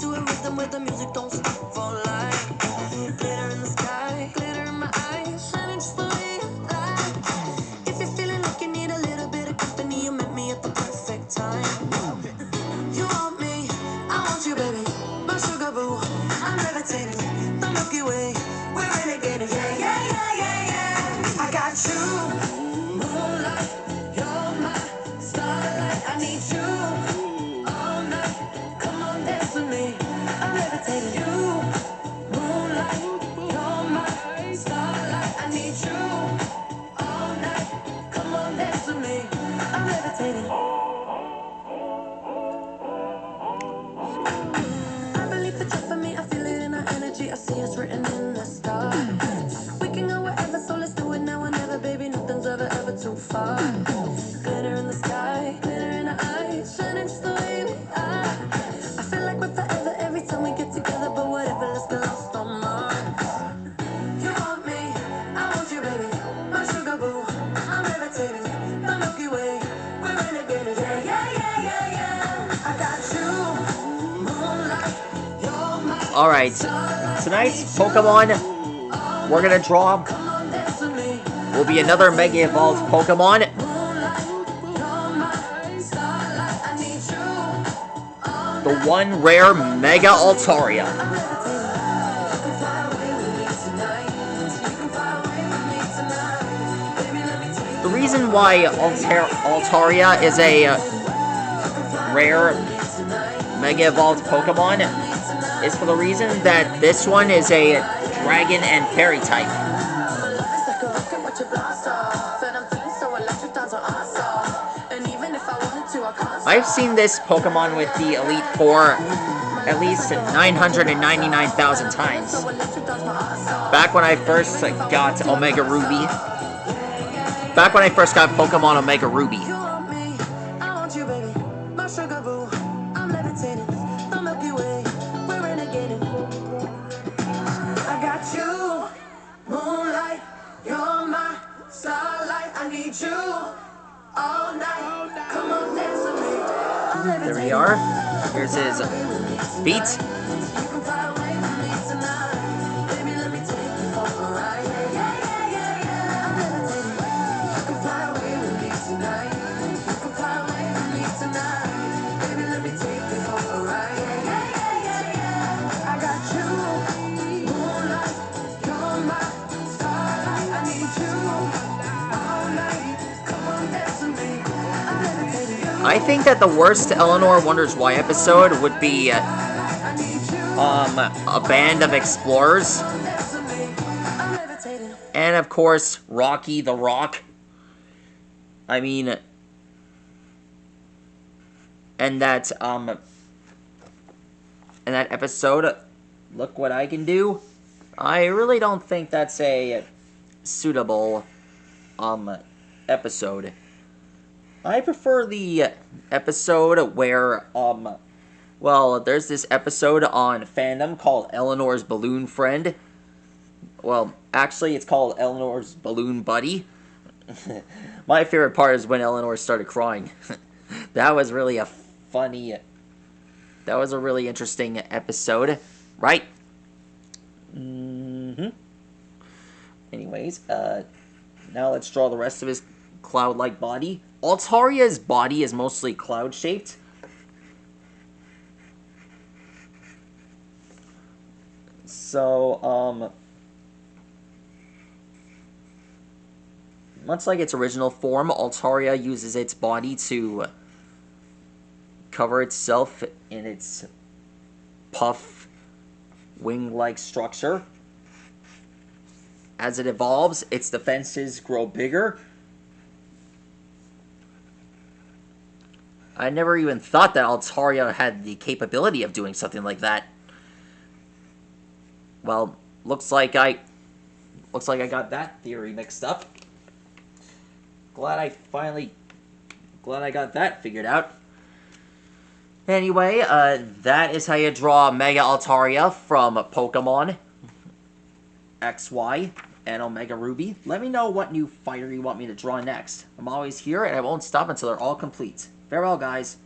to a rhythm where the music don't stop for life. Glitter in the sky, glitter in my eyes, shining just the way I like. If you're feeling like you need a little bit of company, you met me at the perfect time. You want me, I want you, baby. My sugar boo, I'm levitating. The Milky Way, we're renegading. Yeah, yeah, yeah, yeah, yeah. I got you, moonlight. You're my starlight. I need you all night. Come on, dance with me. I'm levitating. You, moonlight. You're my starlight. I need you all night. Come on, dance with me. I'm levitating. I believe it's just for me. I feel it in our energy. I see us written in the stars. We can go wherever, so let's do it now or never, baby. Nothing's ever too far. Glitter in the sky, glitter in our eyes, shining just the way we are. I feel like we're forever every time we get together, but whatever, let's get lost on Mars. You want me, I want you, baby. My sugar boo, I'm levitating. The Milky Way, we're renegading. Yeah, yeah, yeah, yeah, yeah. I got you, moonlight. You're my Alright, tonight's Pokemon we're gonna draw will be another Mega Evolved Pokemon. The one rare Mega Altaria. The reason why Altaria is a rare Mega Evolved Pokemon is for the reason that this one is a Dragon and Fairy type. I've seen this Pokemon with the Elite Four at least 999,000 times. Back when I first got Omega Ruby. Back when I first got Pokemon Omega Ruby. There we are. Here's his beat. I think that the worst Eleanor Wonders Why episode would be a band of explorers. And of course, Rocky the Rock. I mean, and that episode, Look What I Can Do. I really don't think that's a suitable episode. I prefer the episode where, well, there's this episode on fandom called Eleanor's Balloon Friend. Well, actually, it's called Eleanor's Balloon Buddy. My favorite part is when Eleanor started crying. That was really a funny, that was a really interesting episode, right? Anyways, now let's draw the rest of his cloud-like body. Altaria's body is mostly cloud-shaped. So, much like its original form, Altaria uses its body to cover itself in its puff wing-like structure. As it evolves, its defenses grow bigger. I never even thought that Altaria had the capability of doing something like that. Well, looks like I got that theory mixed up. Glad I got that figured out. Anyway, that is how you draw Mega Altaria from Pokemon XY and Omega Ruby. Let me know what new fighter you want me to draw next. I'm always here, and I won't stop until they're all complete. Farewell, guys.